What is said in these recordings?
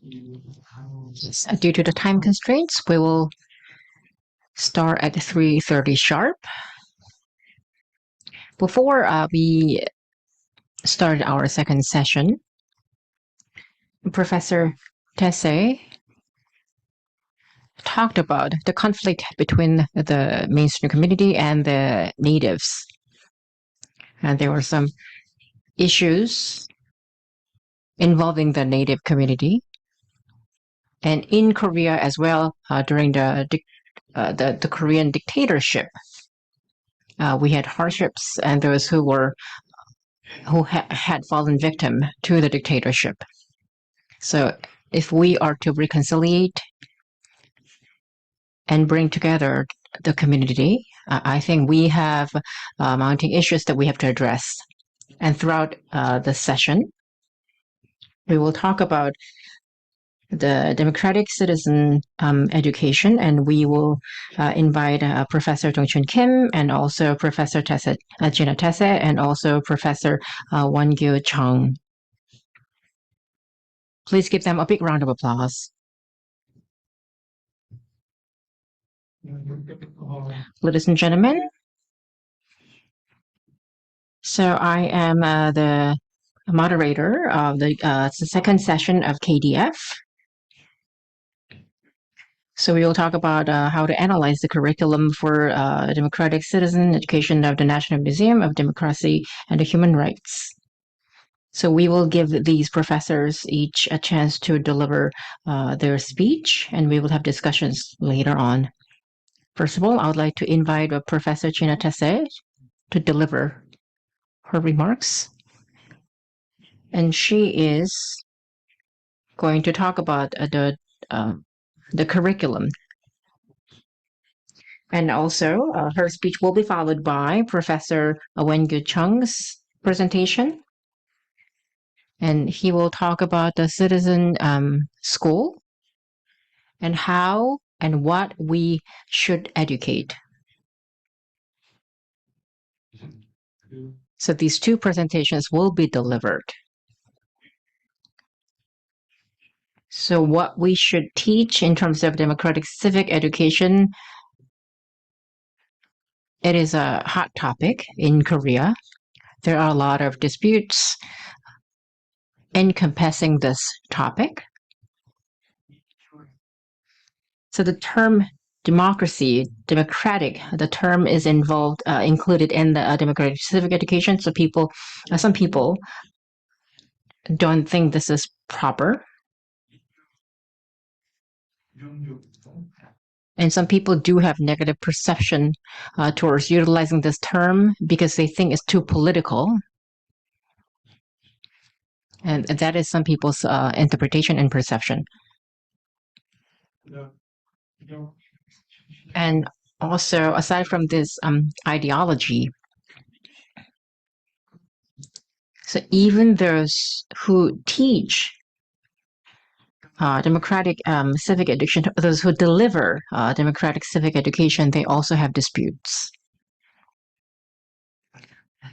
Due to the time constraints, we will start at 3:30 sharp. Before we start our second session, Professor Tesse talked about the conflict between the mainstream community and the natives. And there were some issues involving the native community. And in Korea as well, during the Korean dictatorship, we had hardships and those who had fallen victim to the dictatorship. So if we are to reconciliate and bring together the community, I think we have mounting issues that we have to address. And throughout the session, we will talk about the democratic citizen education, and we will invite Professor Dong-chun Kim and also Professor Gina Tesse and also Professor Won-gyu Chung. Please give them a big round of applause. Ladies and gentlemen, so I am the moderator of the second session of KDF. So we will talk about how to analyze the curriculum for democratic citizen education of the National Museum of Democracy and Human Rights. So we will give these professors each a chance to deliver their speech, and we will have discussions later on. First of all, I would like to invite Professor Gina Tesse to deliver her remarks. And she is going to talk about the curriculum. And also, her speech will be followed by Professor Won-gyu Chung's presentation. And he will talk about the citizen school and how and what we should educate. So these two presentations will be delivered. So what we should teach in terms of democratic civic education, it is a hot topic in Korea. There are a lot of disputes encompassing this topic. So the term democracy, democratic, the term is included in the democratic civic education. So some people don't think this is proper. And some people do have negative perception towards utilizing this term because they think it's too political. And that is some people's interpretation and perception. And also, aside from this ideology, so even those who teach democratic civic education, those who deliver democratic civic education, they also have disputes.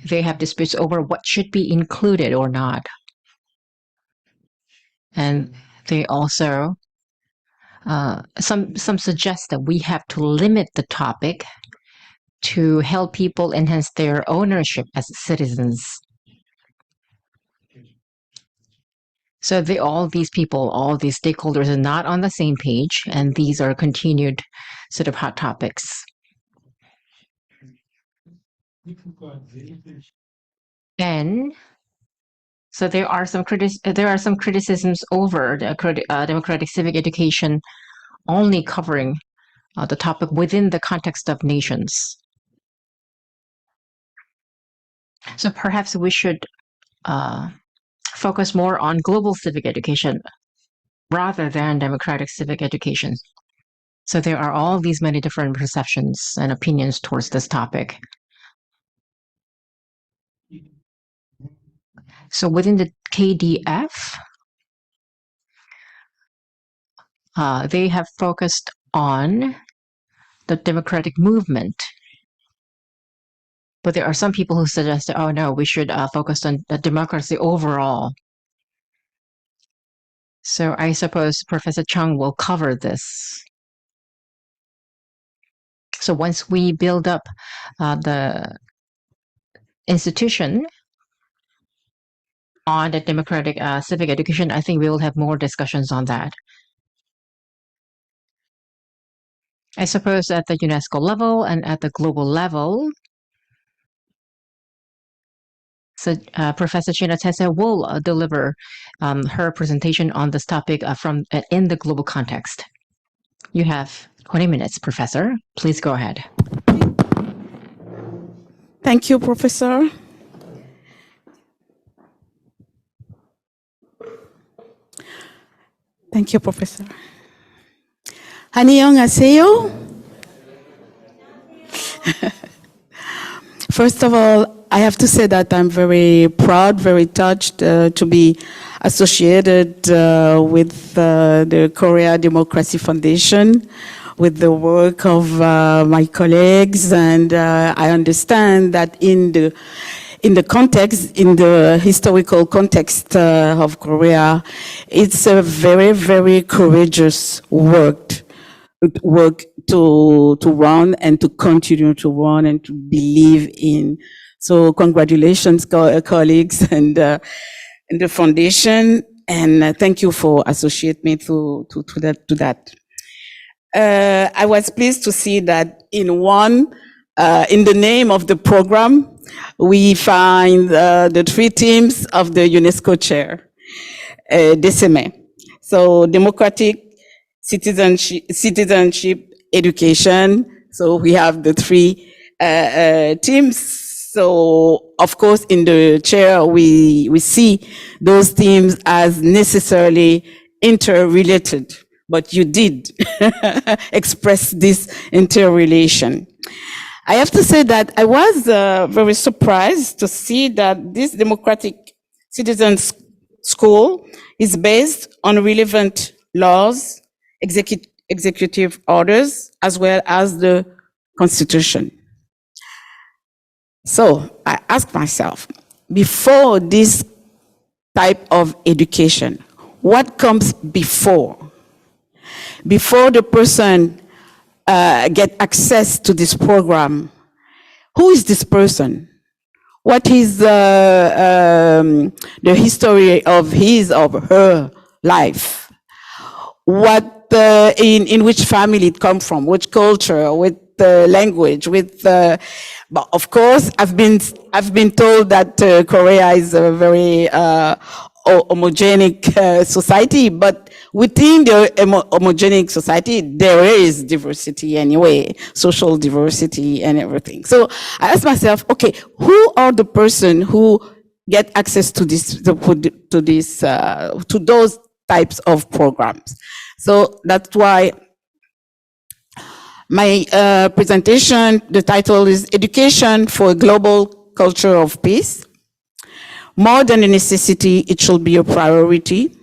They have disputes over what should be included or not. And they also, some suggest that we have to limit the topic to help people enhance their ownership as citizens. So all these people, all these stakeholders are not on the same page, and these are continued sort of hot topics. And so there are some criticisms over the democratic civic education only covering the topic within the context of nations. So perhaps we should focus more on global civic education rather than democratic civic education. So there are all these many different perceptions and opinions towards this topic. So within the KDF, they have focused on the democratic movement. But there are some people who suggest, oh no, we should focus on the democracy overall. So I suppose Professor Chung will cover this. So once we build up the institution on the democratic civic education, I think we will have more discussions on that. I suppose at the UNESCO level and at the global level, so Professor China Tessa will deliver her presentation on this topic in the global context. You have 20 minutes, Professor. Please go ahead. Thank you, Professor. Thank you, Professor. 안녕하세요. First of all, I have to say that I'm very proud, very touched to be associated with the Korea Democracy Foundation, with the work of my colleagues, and I understand that in the context, in the historical context of Korea, it's a very, very courageous work to run and to continue to run and to believe in. So congratulations, colleagues and the foundation, and thank you for associating me to that. I was pleased to see that in the name of the program, we find the three themes of the UNESCO chair, DCMÉT. So democratic, citizenship, education. So we have the three themes. So of course, in the chair, we see those themes as necessarily interrelated, but you did express this interrelation. I have to say that I was very surprised to see that this democratic citizens school is based on relevant laws, executive orders, as well as the Constitution. So I asked myself, before this type of education, what comes before? Before the person get access to this program, who is this person? What is the history of his or her life? What in which family it comes from? Which culture? With language? But of course, I've been told that Korea is a very homogenic society, but within the homogenic society, there is diversity anyway, social diversity and everything. So I asked myself, okay, who are the person who get access to this, to those types of programs? So that's why my presentation, the title is Education for a Global Culture of Peace. More than a necessity, it should be a priority.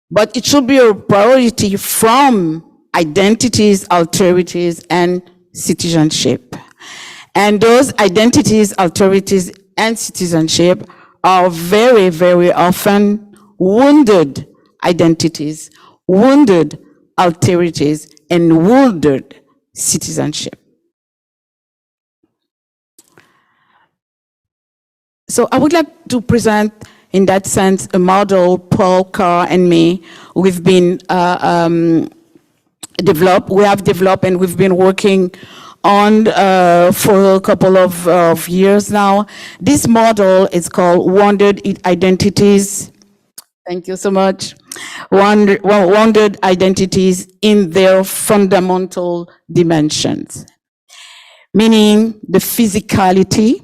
But it should be a priority from identities, authorities, and citizenship. And those identities, authorities, and citizenship are very, very often wounded identities, wounded authorities, and wounded citizenship. So I would like to present, in that sense, a model Paul, Carr, and me, we've been developed and we've been working on for a couple of years now. This model is called Wounded Identities. Thank you so much. Wounded identities in their fundamental dimensions, meaning the physicality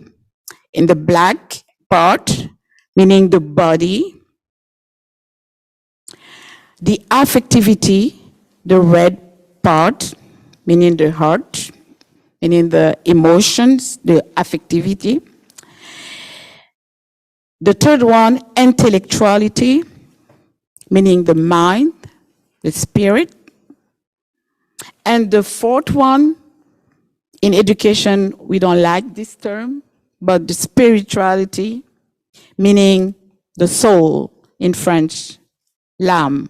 in the black part, meaning the body, the affectivity, the red part, meaning the heart, meaning the emotions, the affectivity. The third one, intellectuality, meaning the mind, the spirit. And the fourth one, in education, we don't like this term, but the spirituality, meaning the soul in French, l'âme.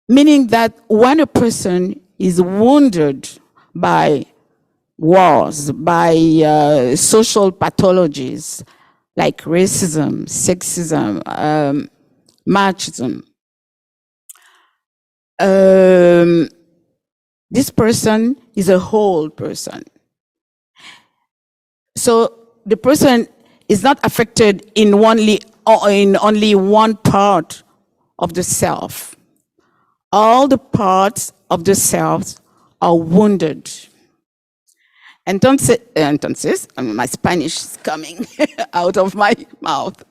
Meaning that when a person is wounded by wars, by social pathologies like racism, sexism, machism, this person is a whole person. So the person is not affected in only one part of the self. All the parts of the self are wounded. Entonces, my Spanish is coming out of my mouth.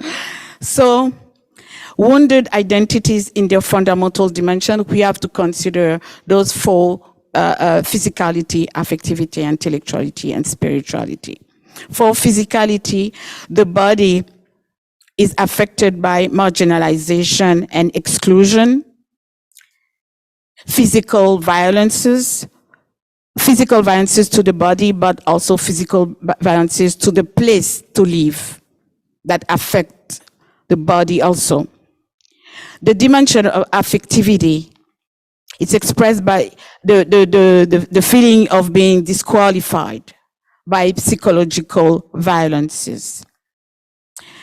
So, wounded identities in their fundamental dimension, we have to consider those four: physicality, affectivity, intellectuality, and spirituality. For physicality, the body is affected by marginalization and exclusion, physical violences to the body, but also physical violences to the place to live that affect the body also. The dimension of affectivity, it's expressed by the feeling of being disqualified by psychological violences,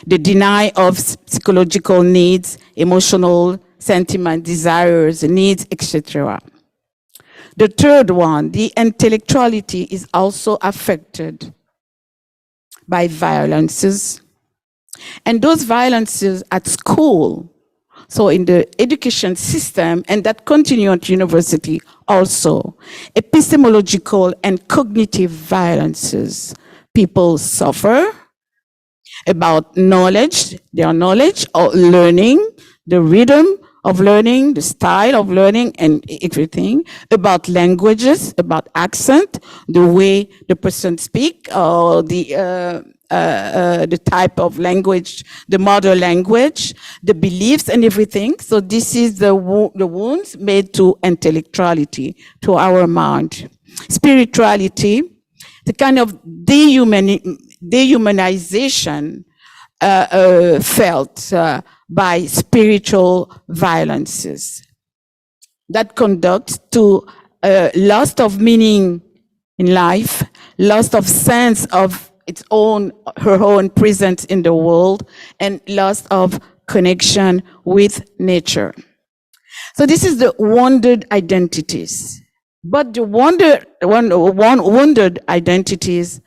the denial of psychological needs, emotional sentiment, desires, needs, etc. The third one, the intellectuality, is also affected by violences. And those violences at school, so in the education system, and that continue at university also, epistemological and cognitive violences. People suffer about knowledge, their knowledge or learning, the rhythm of learning, the style of learning, and everything, about languages, about accent, the way the person speak, or the type of language, the mother language, the beliefs and everything. So this is the wounds made to intellectuality, to our mind. Spirituality, the kind of dehumanization felt by spiritual violences that conduct to loss of meaning in life, loss of sense of her own presence in the world, and loss of connection with nature. So this is the wounded identities. But the wounded identities,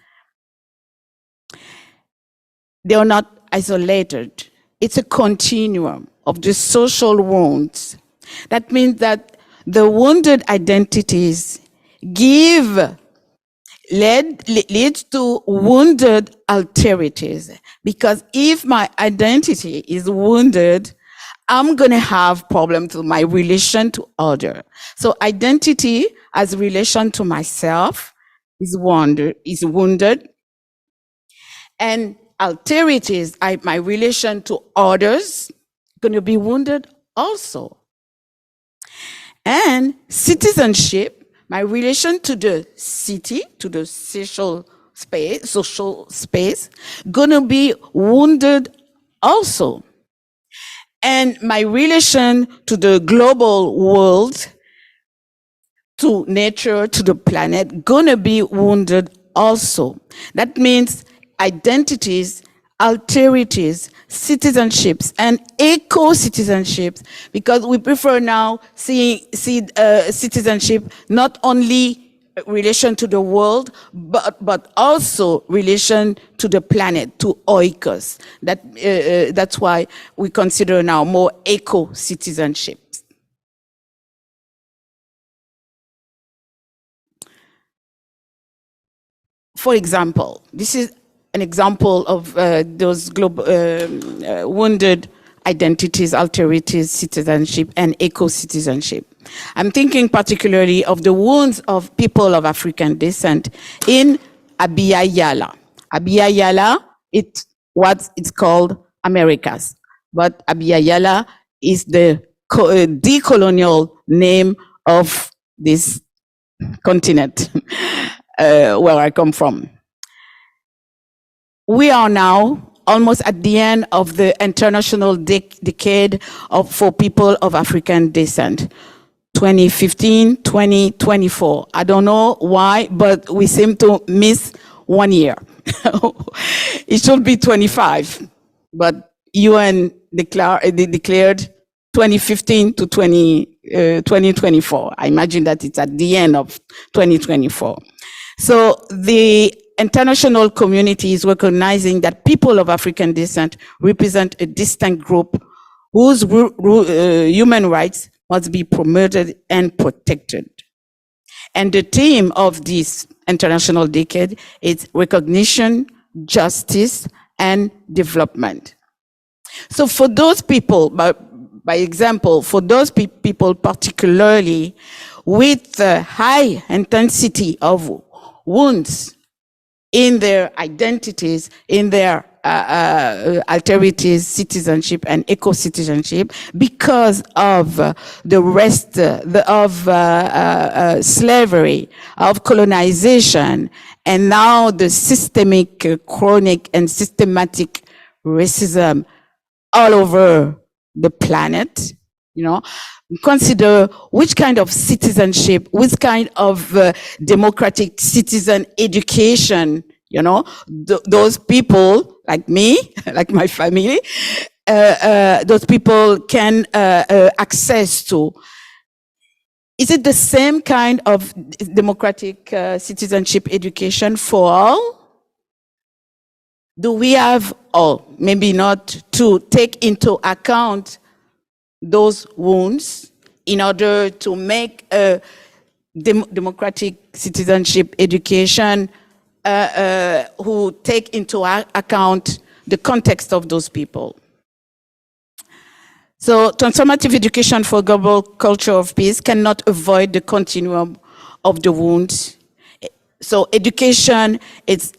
they are not isolated. It's a continuum of the social wounds. That means that the wounded identities leads to wounded alterities. Because if my identity is wounded, I'm going to have problems with my relation to others. So identity as relation to myself is wounded. And alterities, my relation to others, going to be wounded also. And citizenship, my relation to the city, to the social space, going to be wounded also. And my relation to the global world, to nature, to the planet, going to be wounded also. That means identities, alterities, citizenships, and eco-citizenships, because we prefer now see citizenship not only relation to the world, but also relation to the planet, to oikos. That's why we consider now more eco-citizenship. For example, this is an example of those global wounded identities, alterities, citizenship, and eco-citizenship. I'm thinking particularly of the wounds of people of African descent in Abya Yala. Abya Yala, it's called Americas, but Abya Yala is the decolonial name of this continent where I come from. We are now almost at the end of the international decade for people of African descent. 2015, 2024. I don't know why, but we seem to miss 1 year. It should be 25, but UN declared 2015 to 2024. I imagine that it's at the end of 2024. So the international community is recognizing that people of African descent represent a distinct group whose human rights must be promoted and protected. And the theme of this international decade is recognition, justice, and development. So for those people, by example, for those people particularly with high intensity of wounds in their identities, in their alterities, citizenship and eco-citizenship, because of the rest of slavery, of colonization, and now the systemic, chronic, and systematic racism all over the planet. You know, consider which kind of citizenship, which kind of democratic citizen education, you know, those people like me, like my family, those people can access to. Is it the same kind of democratic citizenship education for all? Do we have, or maybe not, to take into account those wounds in order to make a democratic citizenship education who take into account the context of those people? So transformative education for global culture of peace cannot avoid the continuum of the wounds. So education, it's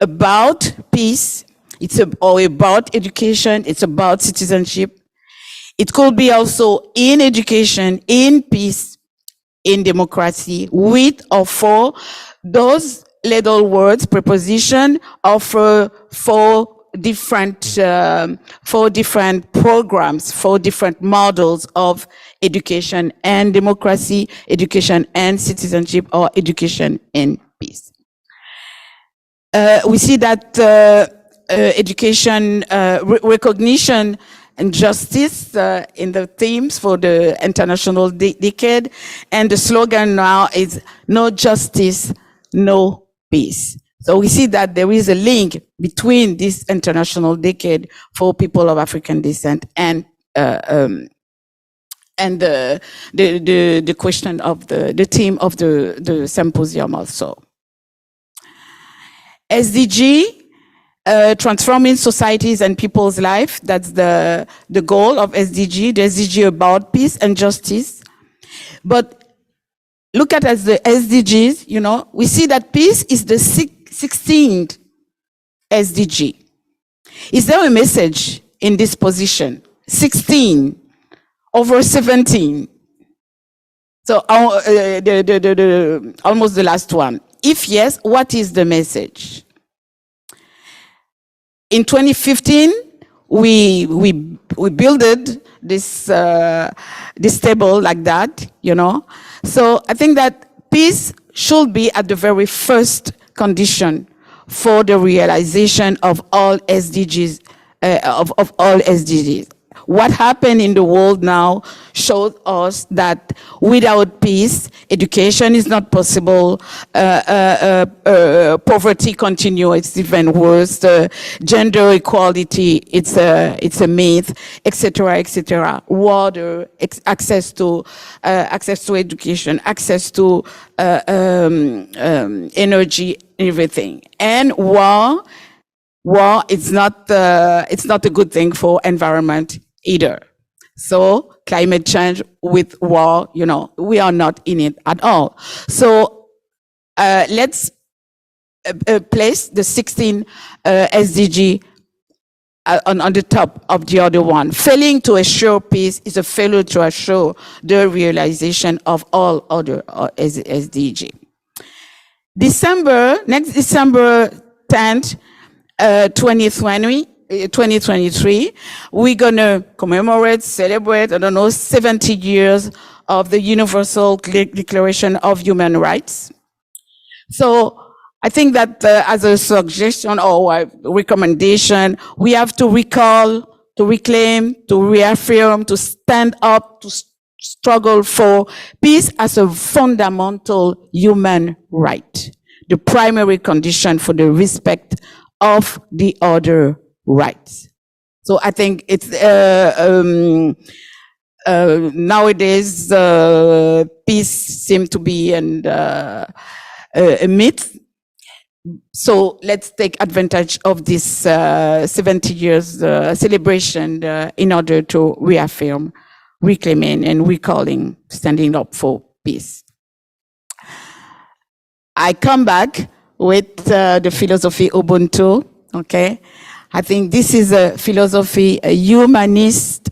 about peace, it's about education, it's about citizenship. It could be also in education, in peace, in democracy, with or for. Those little words, preposition, offer four different programs, 4 different models of education and democracy, education and citizenship, or education and peace. We see that education, recognition, and justice in the themes for the international decade. And the slogan now is no justice, no peace. So we see that there is a link between this international decade for people of African descent and the question of the theme of the symposium also. SDG, transforming societies and people's life. That's the goal of SDG, the SDG about peace and justice. But look at as the SDGs, you know, we see that peace is the 16th SDG. Is there a message in this position? 16 over 17. So almost the last one. If yes, what is the message? In 2015, we built this table like that, you know. So I think that peace should be at the very first condition for the realization of all SDGs, of all SDGs. What happened in the world now shows us that without peace, education is not possible, poverty continues, it's even worse, gender equality, it's a myth, etc., etc. Water, access to education, access to energy, everything. And war, it's not a good thing for environment either. So climate change with war, you know, we are not in it at all. So let's place the 16 SDG on the top of the other one. Failing to assure peace is a failure to assure the realization of all other SDG. Next December 10th, 2020, 2023, we're going to commemorate, celebrate, 70 years of the Universal Declaration of Human Rights. So I think that as a suggestion or a recommendation, we have to recall, to reclaim, to reaffirm, to stand up, to struggle for peace as a fundamental human right, the primary condition for the respect of the other rights. So I think it's nowadays peace seems to be a myth. So let's take advantage of this 70 years celebration in order to reaffirm, reclaiming and recalling, standing up for peace. I come back with the philosophy Ubuntu, okay? I think this is a philosophy, a humanist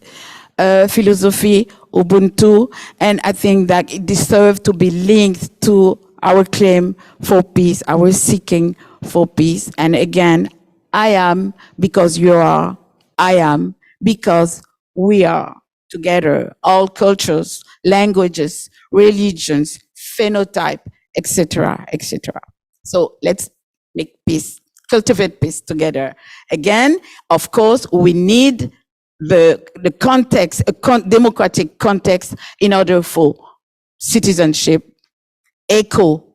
philosophy, Ubuntu, and I think that it deserves to be linked to our claim for peace, our seeking for peace. And again, I am because you are, I am because we are together, all cultures, languages, religions, phenotype, etc., etc. So let's make peace, cultivate peace together. Again, of course, we need the context, democratic context in order for citizenship,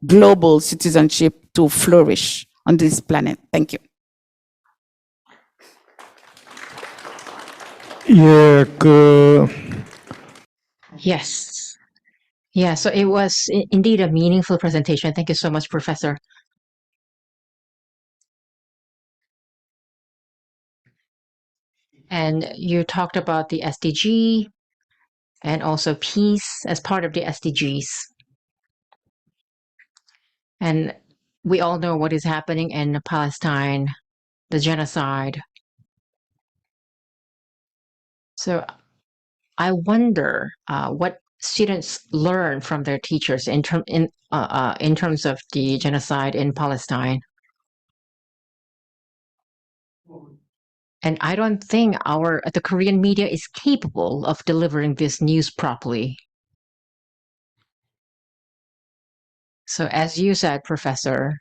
global citizenship to flourish on this planet. Thank you. 예, Yes. Yeah, so it was indeed a meaningful presentation. Thank you so much, Professor. And you talked about the SDG and also peace as part of the SDGs. And we all know what is happening in Palestine, the genocide. So I wonder what students learn from their teachers in terms of the genocide in Palestine. And I don't think the Korean media is capable of delivering this news properly. So as you said, Professor,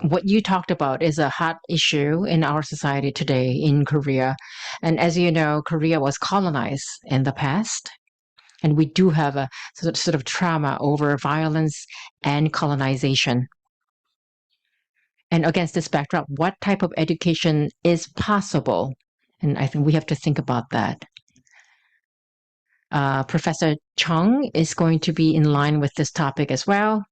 what you talked about is a hot issue in our society today in Korea. And as you know, Korea was colonized in the past. And we do have a sort of trauma over violence and colonization. And against this backdrop, what type of education is possible? And I think we have to think about that. Professor Chung is going to be in line with this topic as well.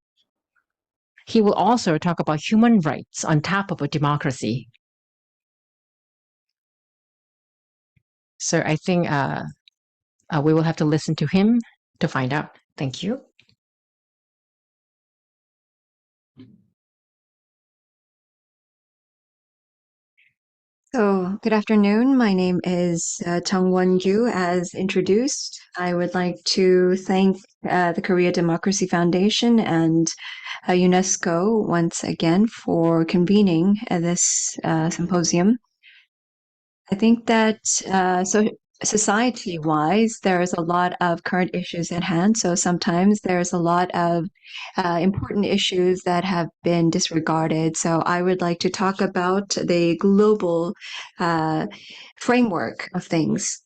He will also talk about human rights on top of a democracy. So I think we will have to listen to him to find out. Thank you. So, good afternoon. My name is Chung Won-gyu. As introduced, I would like to thank the Korea Democracy Foundation and UNESCO once again for convening this symposium. I think that society-wise, there's a lot of current issues at hand. So sometimes there's a lot of important issues that have been disregarded. So I would like to talk about the global framework of things.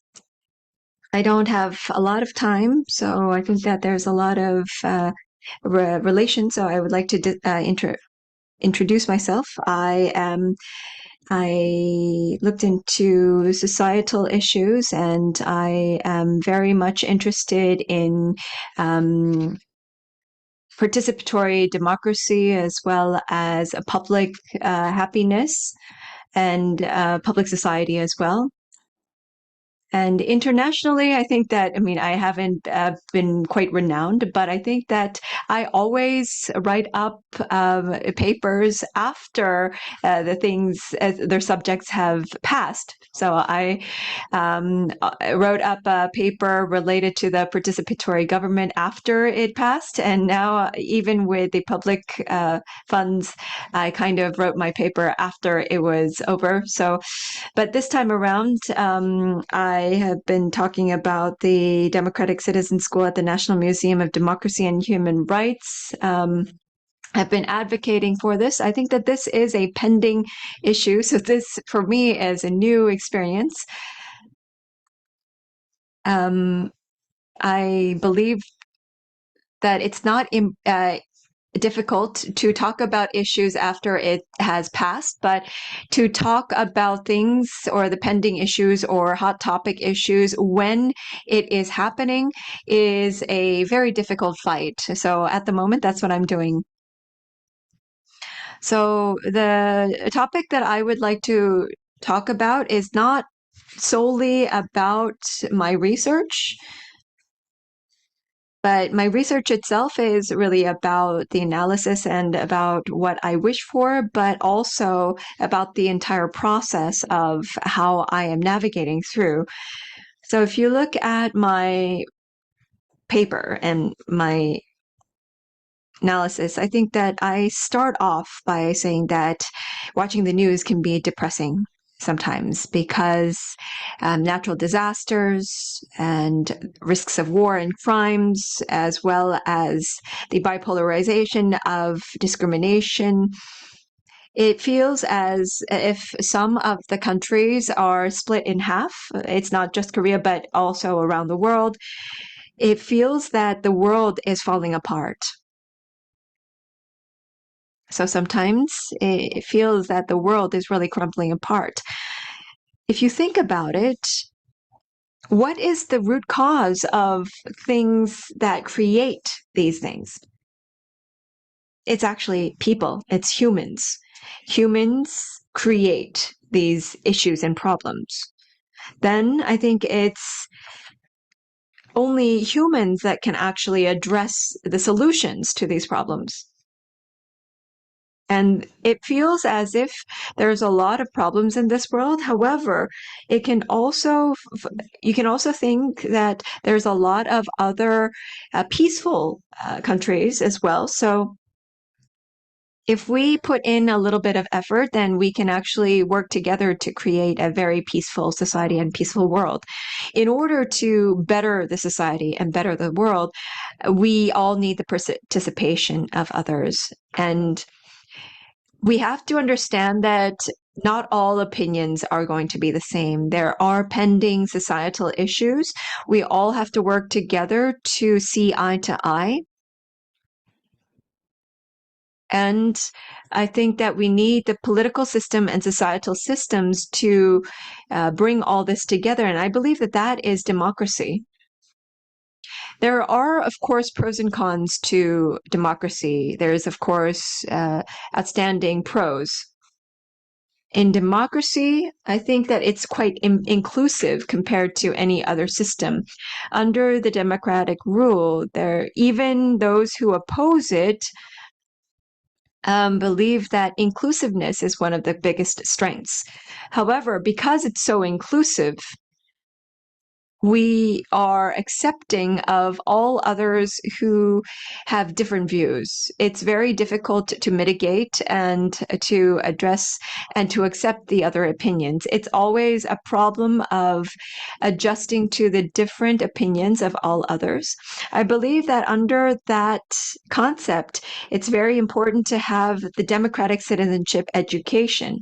I don't have a lot of time, so I think that there's a lot of relation. So I would like to introduce myself. I looked into societal issues, and I am very much interested in participatory democracy as well as a public happiness and public society as well. And internationally, I think that, I haven't been quite renowned, but I think that I always write up papers after their subjects have passed. So I wrote up a paper related to the participatory government after it passed. And now, even with the public funds, I kind of wrote my paper after it was over. So, but this time around, I have been talking about the Democratic Citizen School at the National Museum of Democracy and Human Rights. I've been advocating for this. I think that this is a pending issue. So this, for me, is a new experience. I believe that it's not difficult to talk about issues after it has passed, but to talk about things or the pending issues or hot topic issues when it is happening is a very difficult fight. So at the moment, that's what I'm doing. So the topic that I would like to talk about is not solely about my research, but my research itself is really about the analysis and about what I wish for, but also about the entire process of how I am navigating through. So if you look at my paper and my analysis, I think that I start off by saying that watching the news can be depressing sometimes because natural disasters and risks of war and crimes, as well as the bipolarization of discrimination, it feels as if some of the countries are split in half. It's not just Korea, but also around the world. It feels that the world is falling apart. So sometimes it feels that the world is really crumbling apart. If you think about it, what is the root cause of things that create these things? It's actually people, it's humans. Humans create these issues and problems. Then I think it's only humans that can actually address the solutions to these problems. And it feels as if there's a lot of problems in this world. However, you can also think that there's a lot of other peaceful countries as well. So if we put in a little bit of effort, then we can actually work together to create a very peaceful society and peaceful world. In order to better the society and better the world, we all need the participation of others. And we have to understand that not all opinions are going to be the same. There are pending societal issues. We all have to work together to see eye to eye. And I think that we need the political system and societal systems to bring all this together. And I believe that that is democracy. There are, of course, pros and cons to democracy. There's, of course, outstanding pros. In democracy, I think that it's quite inclusive compared to any other system. Under the democratic rule, even those who oppose it believe that inclusiveness is one of the biggest strengths. However, because it's so inclusive, we are accepting of all others who have different views. It's very difficult to mitigate and to address and to accept the other opinions. It's always a problem of adjusting to the different opinions of all others. I believe that under that concept, it's very important to have the democratic citizenship education.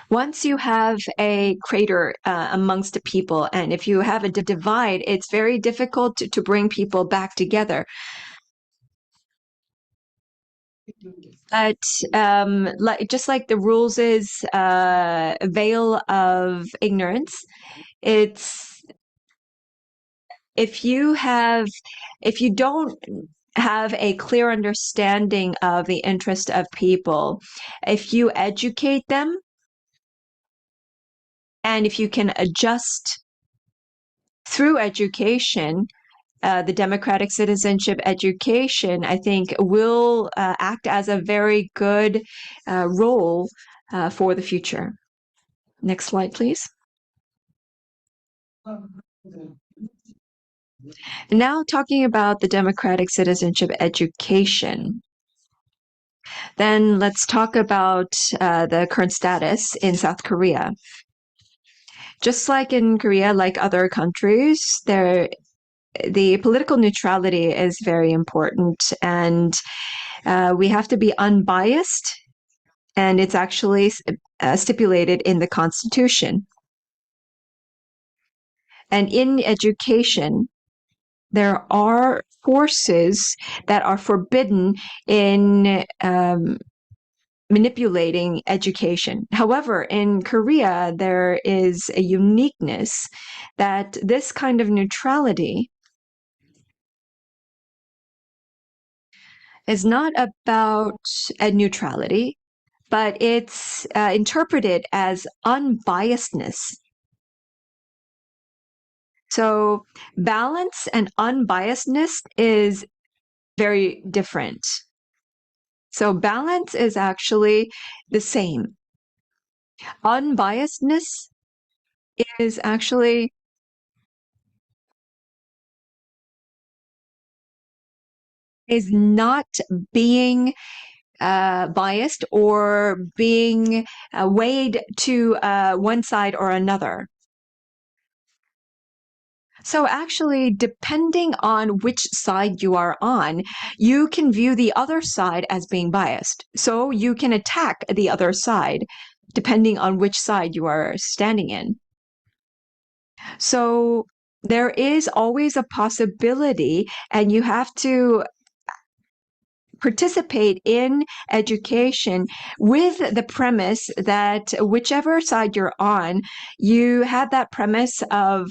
Once you have a crater amongst the people, and if you have a divide, it's very difficult to bring people back together. But just like the rules is a veil of ignorance, it's if you don't have a clear understanding of the interest of people, if you educate them, And if you can adjust through education, the democratic citizenship education, I think, will act as a very good role for the future. Next slide, please. Now talking about the democratic citizenship education. Then let's talk about the current status in South Korea. Just like in Korea, like other countries, the political neutrality is very important, and we have to be unbiased, and it's actually stipulated in the Constitution. And in education, there are forces that are forbidden in manipulating education. However, in Korea, there is a uniqueness that this kind of neutrality is not about a neutrality, but it's interpreted as unbiasedness. So balance and unbiasedness is very different. So balance is actually the same. Unbiasedness is actually is not being biased or being weighed to one side or another. So actually, depending on which side you are on, you can view the other side as being biased. So you can attack the other side depending on which side you are standing in. So there is always a possibility, and you have to participate in education with the premise that whichever side you're on, you have that premise of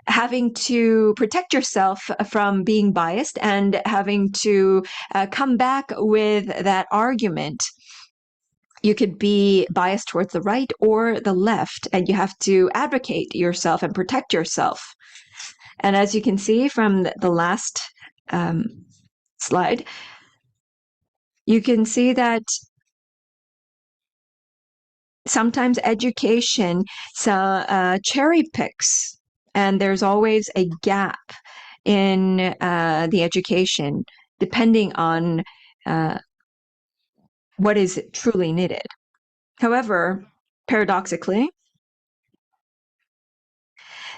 having to protect yourself from being biased and having to come back with that argument. You could be biased towards the right or the left, and you have to advocate yourself and protect yourself. And as you can see from the last slide, you can see that sometimes education cherry picks, and there's always a gap in the education depending on what is truly needed. However, paradoxically,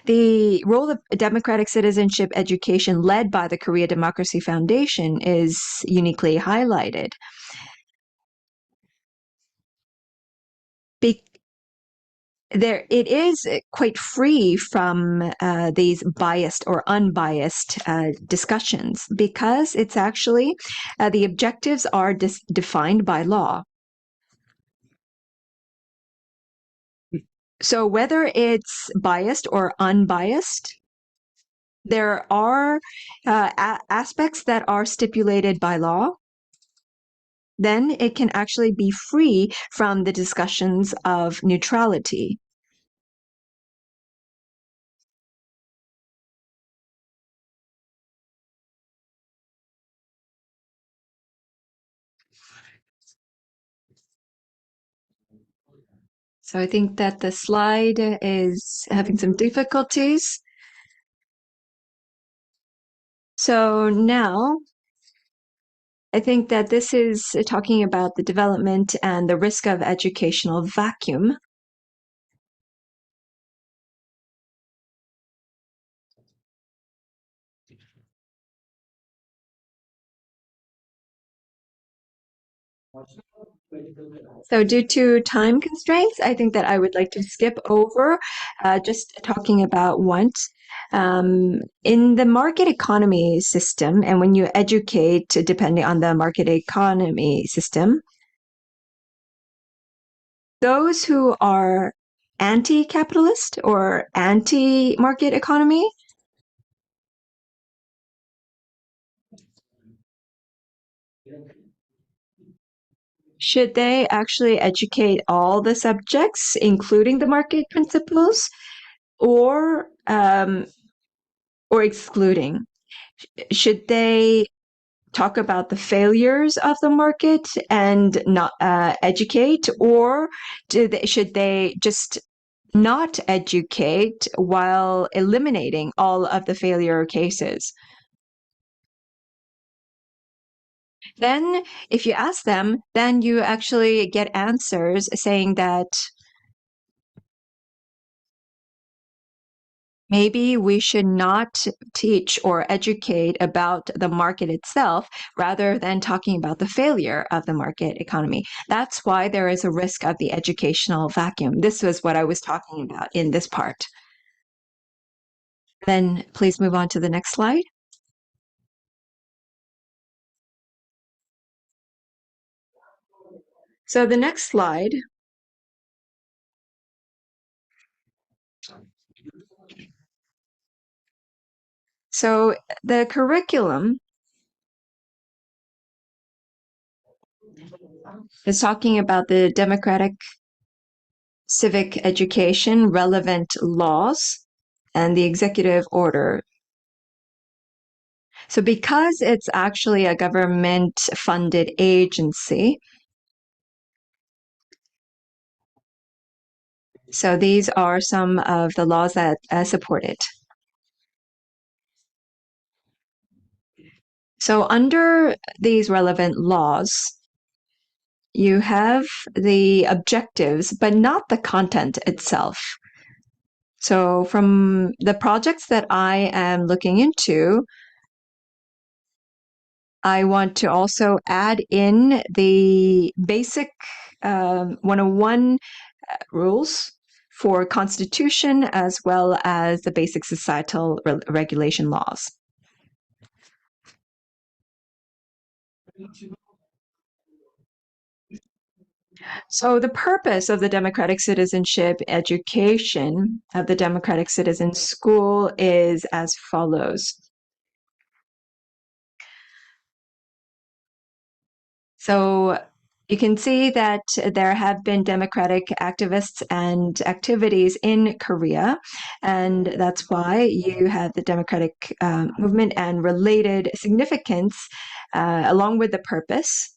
the role of democratic citizenship education led by the Korea Democracy Foundation is uniquely highlighted. It is quite free from these biased or unbiased discussions because it's actually the objectives are defined by law. So whether it's biased or unbiased, there are aspects that are stipulated by law. Then it can actually be free from the discussions of neutrality. So I think that the slide is having some difficulties. So now I think that this is talking about the development and the risk of educational vacuum. So due to time constraints, I think that I would like to skip over just talking about want. In the market economy system, and when you educate depending on the market economy system, those who are anti-capitalist or anti-market economy, Should they actually educate all the subjects, including the market principles, or excluding? Should they talk about the failures of the market and not educate, or should they just not educate while eliminating all of the failure cases? Then if you ask them, then you actually get answers saying that maybe we should not teach or educate about the market itself rather than talking about the failure of the market economy. That's why there is a risk of the educational vacuum. This was what I was talking about in this part. Then please move on to the next slide. So the next slide so the curriculum is talking about the democratic civic education, relevant laws, and the executive order. So because it's actually a government-funded agency, so these are some of the laws that support it. So under these relevant laws, you have the objectives, but not the content itself. So from the projects that I am looking into, I want to also add in the basic 101 rules for constitution as well as the basic societal regulation laws. So the purpose of the democratic citizenship education of the democratic citizen school is as follows. So you can see that there have been democratic activists and activities in Korea, and that's why you have the democratic movement and related significance along with the purpose.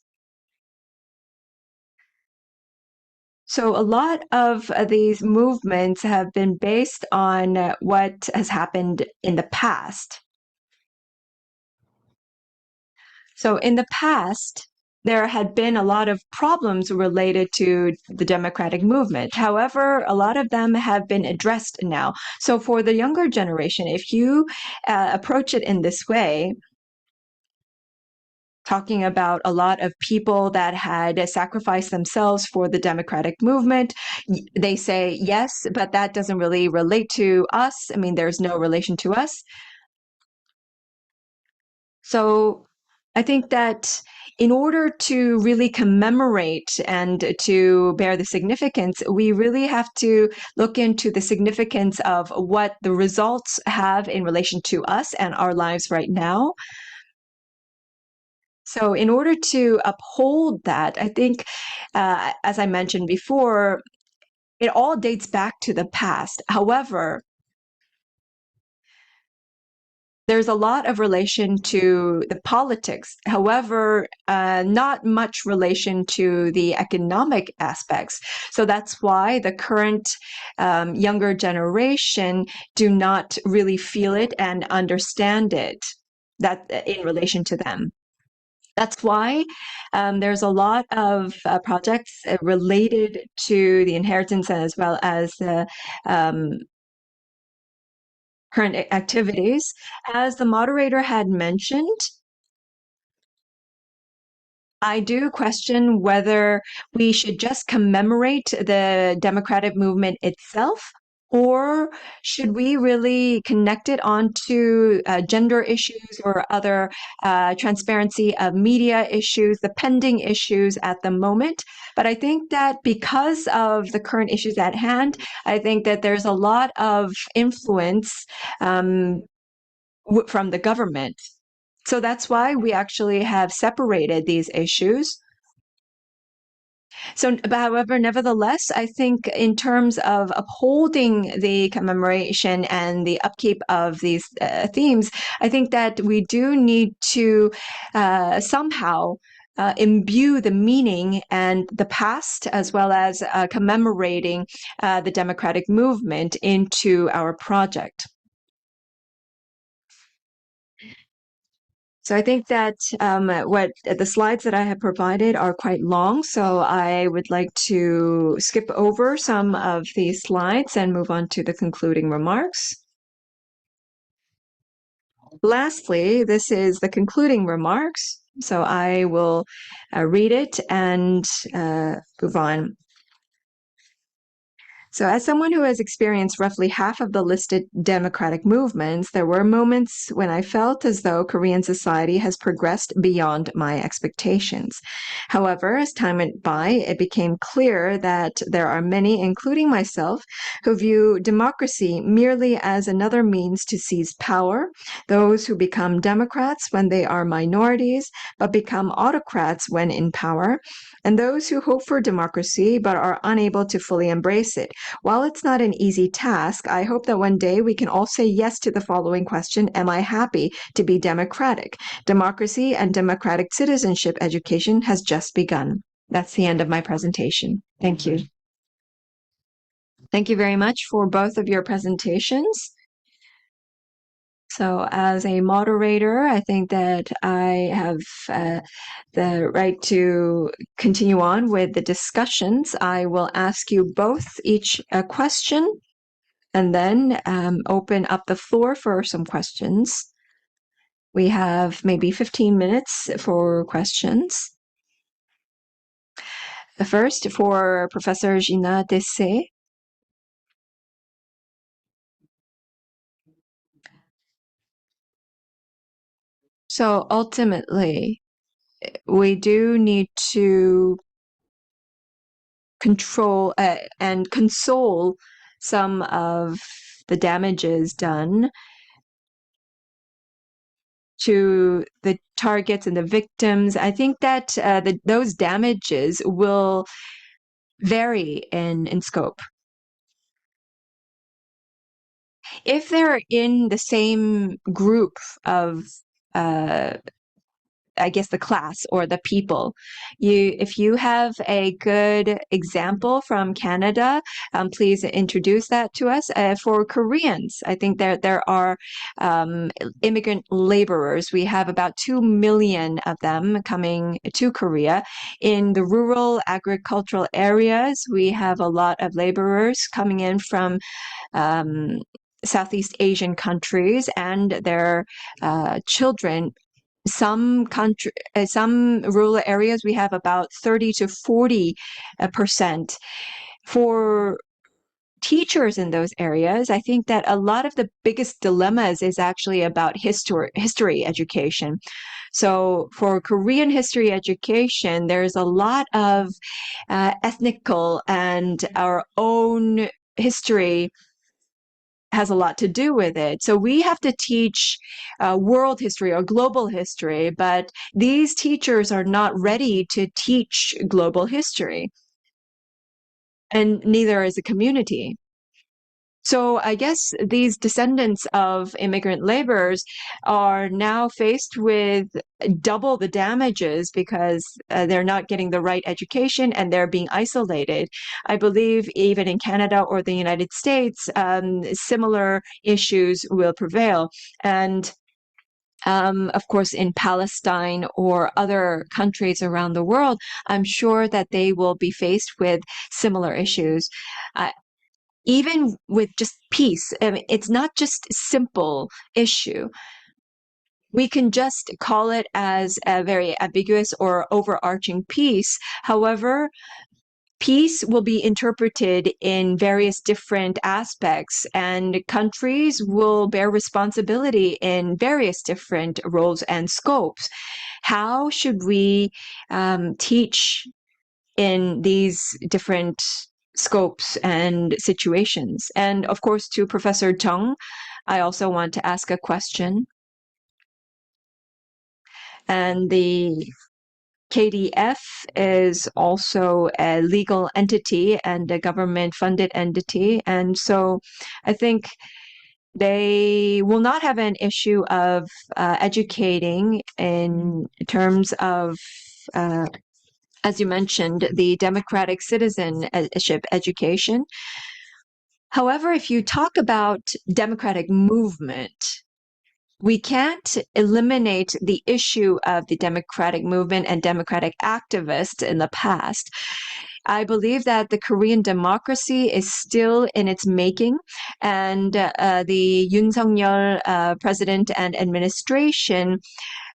So a lot of these movements have been based on what has happened in the past. So in the past, there had been a lot of problems related to the democratic movement. However, a lot of them have been addressed now. So for the younger generation, if you approach it in this way, talking about a lot of people that had sacrificed themselves for the democratic movement, they say, yes, but that doesn't really relate to us. I mean, there's no relation to us. So I think that in order to really commemorate and to bear the significance, we really have to look into the significance of what the results have in relation to us and our lives right now. So in order to uphold that, I think, as I mentioned before, it all dates back to the past. However, there's a lot of relation to the politics. However, not much relation to the economic aspects. So that's why the current younger generation do not really feel it and understand it that in relation to them. That's why there's a lot of projects related to the inheritance as well as the current activities. As the moderator had mentioned, I do question whether we should just commemorate the democratic movement itself, or should we really connect it onto gender issues or other transparency of media issues, the pending issues at the moment? But I think that because of the current issues at hand, I think that there's a lot of influence from the government. So that's why we actually have separated these issues. So, however, nevertheless, I think in terms of upholding the commemoration and the upkeep of these themes, I think that we do need to somehow imbue the meaning and the past, as well as commemorating the democratic movement into our project. So I think that what the slides that I have provided are quite long, so I would like to skip over some of these slides and move on to the concluding remarks. Lastly, this is the concluding remarks, so I will read it and move on. So, as someone who has experienced roughly half of the listed democratic movements, there were moments when I felt as though Korean society has progressed beyond my expectations. However, as time went by, it became clear that there are many, including myself, who view democracy merely as another means to seize power, those who become democrats when they are minorities, but become autocrats when in power, and those who hope for democracy but are unable to fully embrace it. While it's not an easy task, I hope that one day we can all say yes to the following question: am I happy to be democratic? Democracy and democratic citizenship education has just begun. That's the end of my presentation. Thank you. Thank you very much for both of your presentations. So as a moderator, I think that I have the right to continue on with the discussions. I will ask you both each a question and then open up the floor for some questions. We have maybe 15 minutes for questions. The first for Professor Gina Dessé. So ultimately, we do need to control and console some of the damages done to the targets and the victims. I think that those damages will vary in scope. If they're in the same group of I guess the class or the people. If you have a good example from Canada, please introduce that to us. For Koreans, I think there are immigrant laborers. We have about 2 million of them coming to Korea. In the rural agricultural areas, we have a lot of laborers coming in from Southeast Asian countries and their children. Some rural areas, we have about 30 to 40%. For teachers in those areas, I think that a lot of the biggest dilemmas is actually about history education. So for Korean history education, there's a lot of ethnical and our own history has a lot to do with it. So we have to teach world history or global history, but these teachers are not ready to teach global history, and neither is the community. So I guess these descendants of immigrant laborers are now faced with double the damages because they're not getting the right education and they're being isolated. I believe even in Canada or the United States, similar issues will prevail. And of course, in Palestine or other countries around the world, I'm sure that they will be faced with similar issues. Even with just peace, I mean, it's not just a simple issue. We can just call it as a very ambiguous or overarching peace. However, peace will be interpreted in various different aspects, and countries will bear responsibility in various different roles and scopes. How should we teach in these different scopes and situations? And of course, to Professor Chung, I also want to ask a question. And the KDF is also a legal entity and a government-funded entity, and so I think they will not have an issue of educating in terms of, as you mentioned, the democratic citizenship education. However, if you talk about democratic movement, we can't eliminate the issue of the democratic movement and democratic activists in the past. I believe that the Korean democracy is still in its making, and the Yoon Suk-yeol president and administration,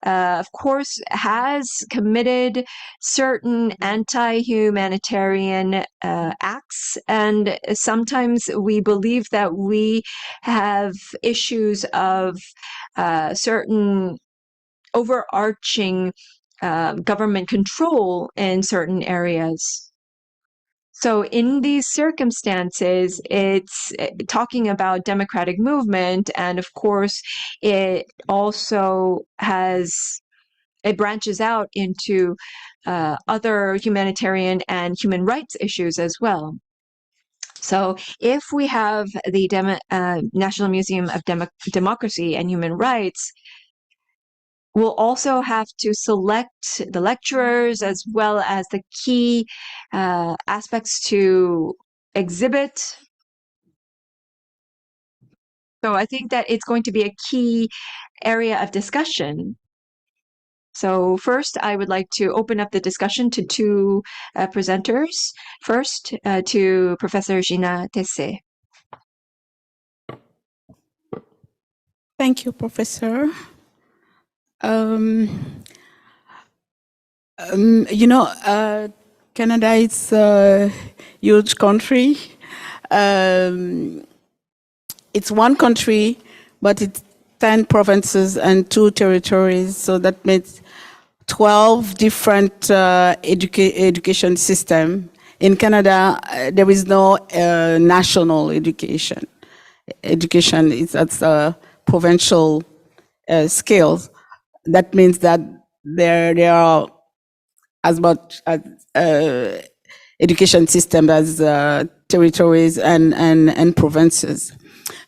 of course, has committed certain anti-humanitarian acts, and sometimes we believe that we have issues of certain overarching government control in certain areas. So in these circumstances, it's talking about democratic movement, and of course, it also it branches out into other humanitarian and human rights issues as well. So if we have the National Museum of Democracy and Human Rights, we'll also have to select the lecturers as well as the key aspects to exhibit. So I think that it's going to be a key area of discussion. So first, I would like to open up the discussion to two presenters. First, to Professor Gina Tesse. Thank you, Professor. Canada is a huge country. It's one country, but it's 10 provinces and 2 territories. So that means 12 different education system. In Canada, there is no national education. Education is at a provincial scale. That means that there are as much as education system as territories and provinces.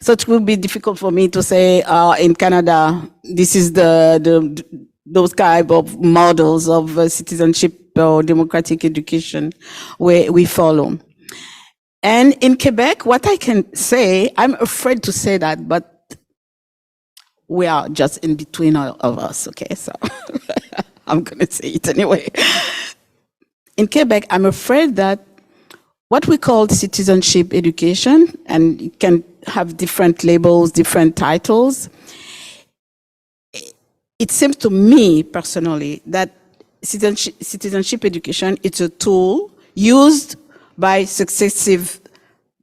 So it will be difficult for me to say in Canada, this is those type of models of citizenship or democratic education where we follow. And in Quebec, what I can say, I'm afraid to say that, but we are just in between all of us, okay? So I'm going to say it anyway. In Quebec, I'm afraid that what we call citizenship education, and it can have different labels, different titles, it seems to me personally that citizenship education is a tool used by successive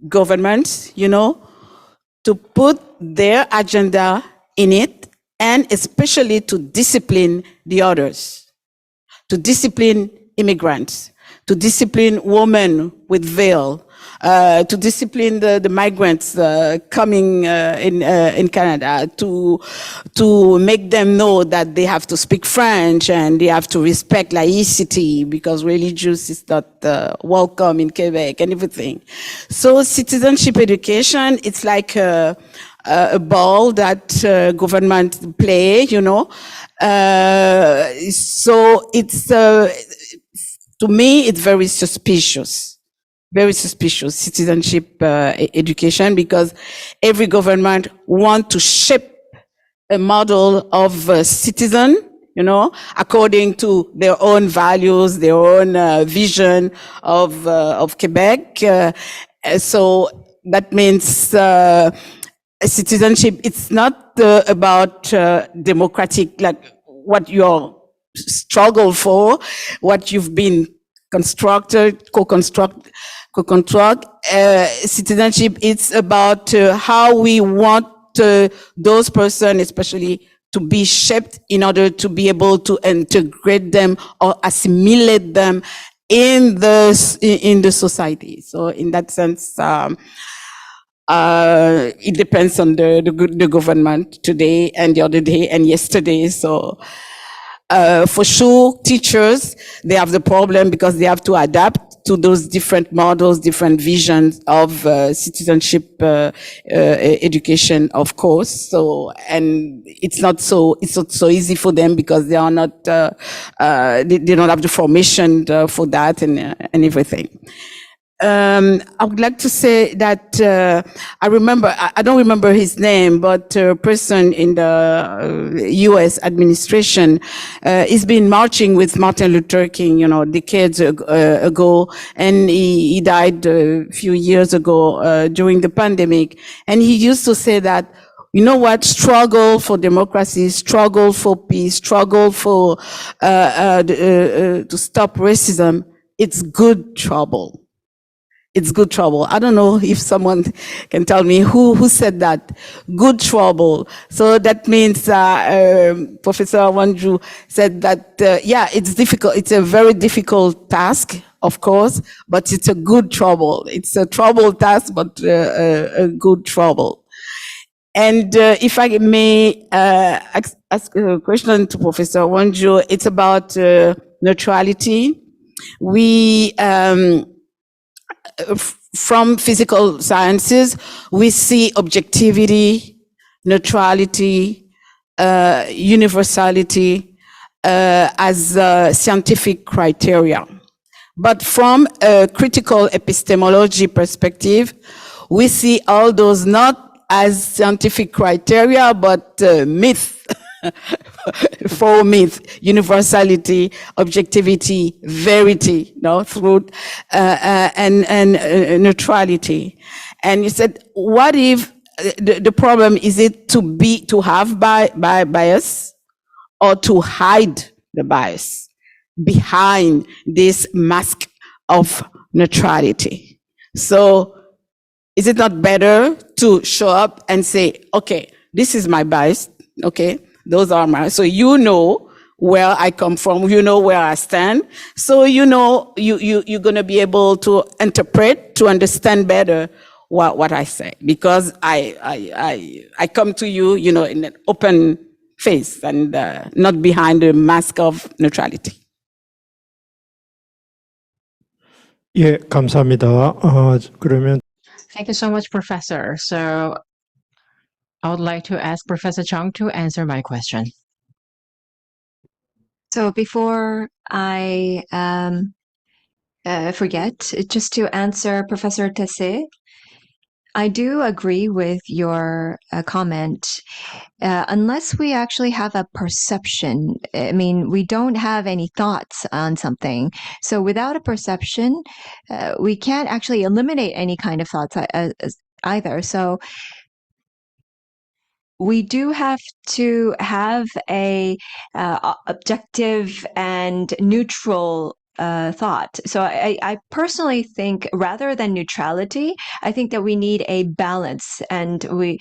governments, to put their agenda in it, and especially to discipline the others, to discipline immigrants, to discipline women with veil, to discipline the migrants coming in Canada, to make them know that they have to speak French and they have to respect laicity because religious is not welcome in Quebec and everything. So citizenship education, it's like a ball that government play, so it's to me it's very suspicious citizenship education, because every government want to shape a model of citizen, according to their own values, their own vision of Quebec. So that means citizenship, it's not about democratic, like what you're struggle for, what you've been co-construct. Citizenship, it's about how we want those persons, especially, to be shaped in order to be able to integrate them or assimilate them in the society. So in that sense, it depends on the government today and the other day and yesterday. So For sure, teachers, they have the problem because they have to adapt to those different models, different visions of citizenship education, of course. So, and it's not so easy for them because they are not, they don't have the formation for that and everything. I would like to say that I don't remember his name, but a person in the U.S. administration has been marching with Martin Luther King, decades ago, and he died a few years ago during the pandemic. And he used to say that, you know what? Struggle for democracy, struggle for peace, struggle for to stop racism. It's good trouble. It's good trouble. I don't know if someone can tell me who said that. Good trouble. So that means Professor Wanju said that, yeah, it's difficult. It's a very difficult task, of course, but it's a good trouble. It's a trouble task, but a good trouble. And if I may ask a question to Professor Wanju, it's about neutrality. We from physical sciences, we see objectivity, neutrality, universality as scientific criteria. But from a critical epistemology perspective, we see all those not as scientific criteria, but myth. For myth, universality, objectivity, verity, truth, and neutrality. And you said, what if the problem is it to have bias or to hide the bias behind this mask of neutrality? So is it not better to show up and say, okay, this is my bias, okay? Those are my, so you know where I come from, you know where I stand. So you're going to be able to interpret, to understand better what I say, because I come to you, in an open face and not behind the mask of neutrality. 예, 감사합니다. 그러면 Thank you so much, Professor. So I would like to ask Professor Chung to answer my question. So before I forget, just to answer Professor Tessé, I do agree with your comment. Unless we actually have a perception, I mean, we don't have any thoughts on something. So without a perception, we can't actually eliminate any kind of thoughts either. So we do have to have a objective and neutral thought. So I personally think rather than neutrality, I think that we need a balance, and we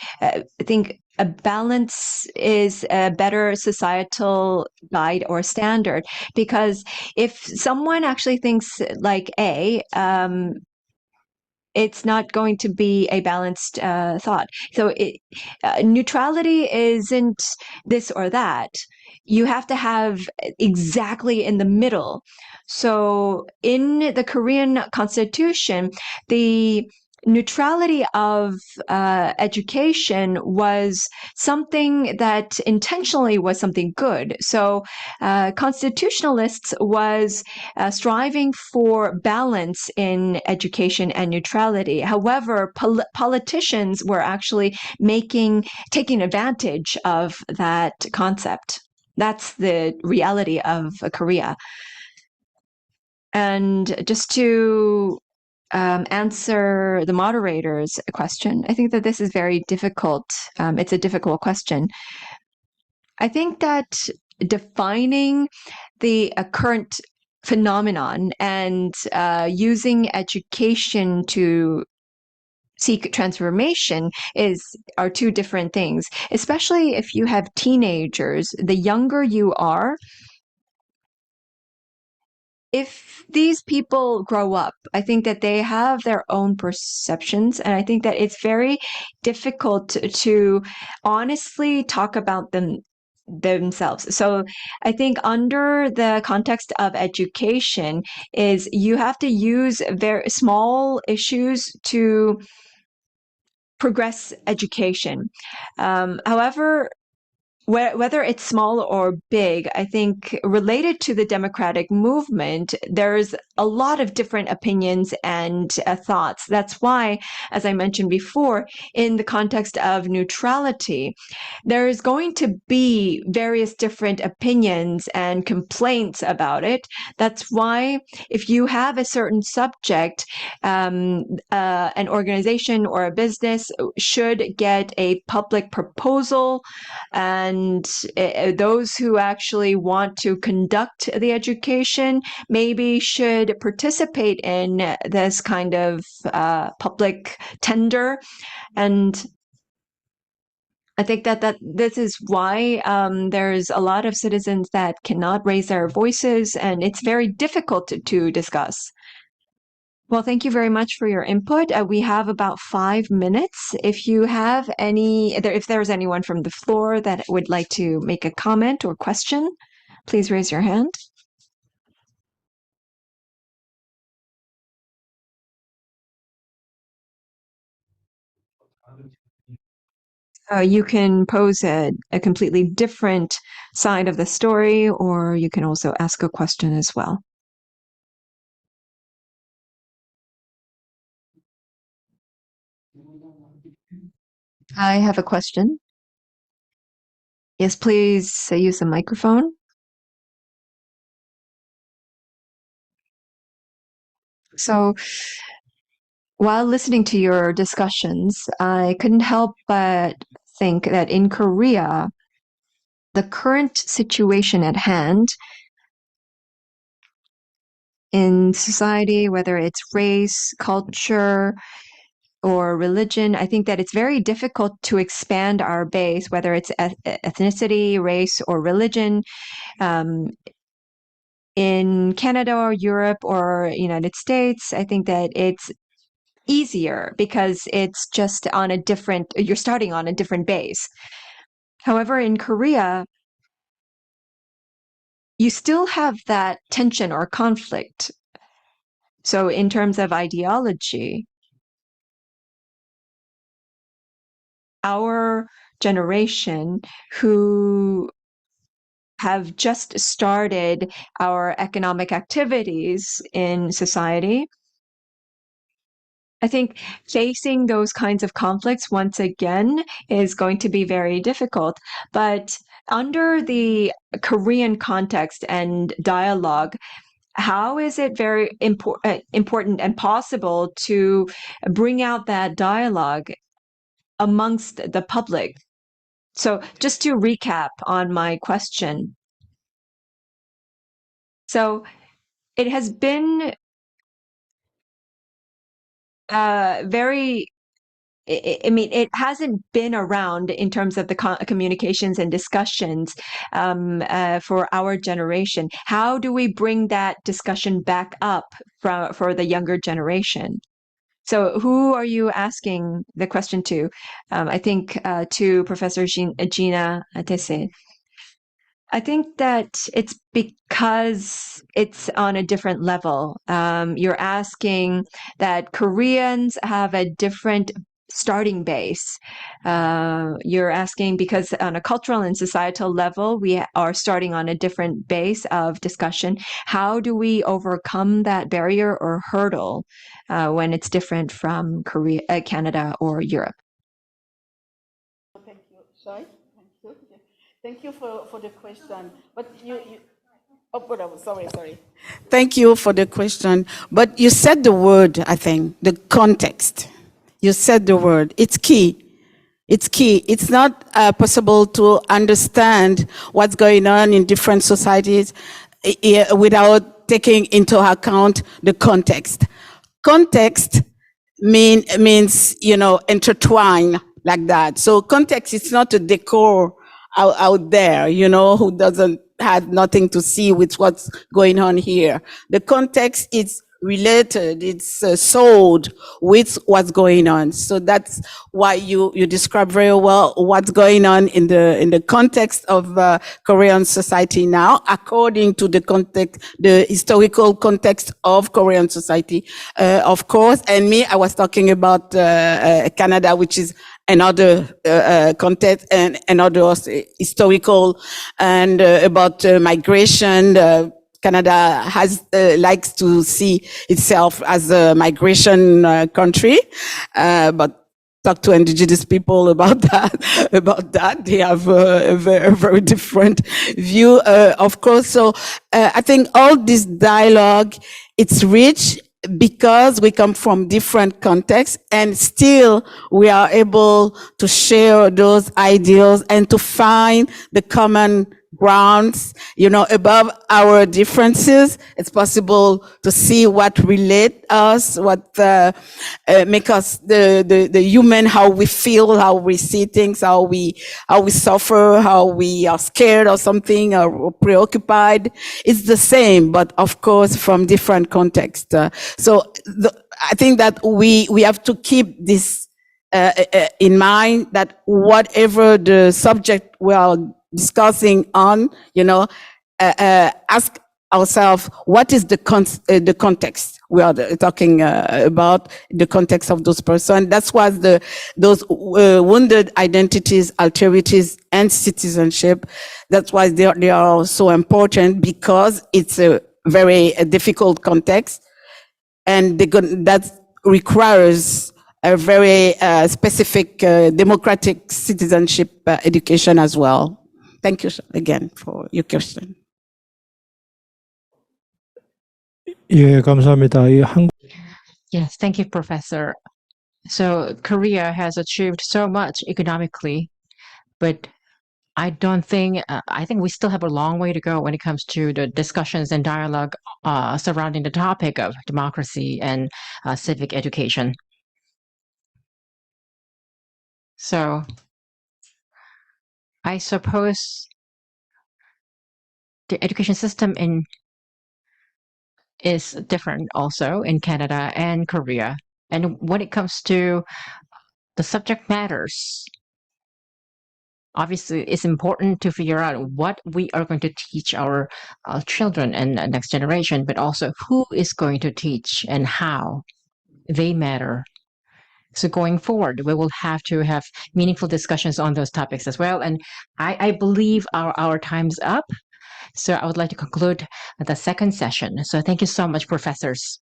think a balance is a better societal guide or standard, because if someone actually thinks like A, it's not going to be a balanced thought. So neutrality isn't this or that. You have to have exactly in the middle. So in the Korean Constitution, the neutrality of education was something that intentionally was something good. So constitutionalists was striving for balance in education and neutrality. However, politicians were actually taking advantage of that concept. That's the reality of Korea. And just to answer the moderator's question, I think that this is very difficult. It's a difficult question. I think that defining the current phenomenon and using education to seek transformation are two different things, especially if you have teenagers. The younger you are, if these people grow up, I think that they have their own perceptions, and I think that it's very difficult to honestly talk about them themselves. So I think under the context of education is you have to use very small issues to progress education. However, whether it's small or big, I think related to the democratic movement, there's a lot of different opinions and thoughts. That's why, as I mentioned before, in the context of neutrality, there is going to be various different opinions and complaints about it. That's why if you have a certain subject, an organization or a business should get a public proposal, and those who actually want to conduct the education maybe should participate in this kind of public tender. And I think that this is why there's a lot of citizens that cannot raise their voices, and it's very difficult to discuss. Well, thank you very much for your input. We have about 5 minutes. If you have if there's anyone from the floor that would like to make a comment or question, please raise your hand. You can pose a completely different side of the story, or you can also ask a question as well. I have a question. Yes, please use the microphone. So, while listening to your discussions, I couldn't help but think that in Korea, the current situation at hand in society, whether it's race, culture, or religion, I think that it's very difficult to expand our base, whether it's ethnicity, race, or religion. In Canada or Europe or United States, I think that it's easier because it's just on you're starting on a different base. However, in Korea, you still have that tension or conflict. So in terms of ideology, our generation who have just started our economic activities in society, I think facing those kinds of conflicts once again is going to be very difficult. But under the Korean context and dialogue, how is it very important and possible to bring out that dialogue amongst the public? So just to recap on my question. So it has been very I mean, it hasn't been around in terms of the communications and discussions for our generation. How do we bring that discussion back up for the younger generation? So who are you asking the question to? I think to Professor Gina Tese. I think that it's because it's on a different level. You're asking that Koreans have a different starting base. You're asking because on a cultural and societal level, we are starting on a different base of discussion. How do we overcome that barrier or hurdle when it's different from Korea, Canada, or Europe? Thank you. Sorry? Thank you. Thank you for the question. But sorry. Thank you for the question. But you said the word, I think, the context. You said the word. It's key. It's key. It's not possible to understand what's going on in different societies without taking into account the context. Context means, intertwine like that. So context is not a decor out there, who doesn't have nothing to see with what's going on here. The context is related, it's sold with what's going on. So that's why you describe very well what's going on in the context of Korean society now, according to the context, the historical context of Korean society, of course. And me, I was talking about Canada, which is another context and another historical, and about migration. Canada has likes to see itself as a migration country, but talk to indigenous people about that. About that, they have a very different view, of course. So I think all this dialogue, it's rich because we come from different contexts, and still we are able to share those ideals and to find the common grounds, above our differences. It's possible to see what relate us, what make us the human, how we feel, how we see things, how we suffer, how we are scared or something, or preoccupied. It's the same, but of course from different contexts. So I think that we have to keep this in mind, that whatever the subject we are discussing on, ask ourselves, what is the context we are talking about, the context of those persons. That's why those wounded identities, alterities, and citizenship, that's why they are so important, because it's a very difficult context, and that requires a very specific democratic citizenship education as well. Thank you again for your question. 예, 감사합니다. Yes, thank you, Professor. So Korea has achieved so much economically, but I think we still have a long way to go when it comes to the discussions and dialogue surrounding the topic of democracy and civic education. So I suppose the education system is different also in Canada and Korea. And when it comes to the subject matters, obviously it's important to figure out what we are going to teach our children and next generation, but also who is going to teach and how they matter. So going forward, we will have to have meaningful discussions on those topics as well. And I believe our time's up. So I would like to conclude the second session. So thank you so much, professors.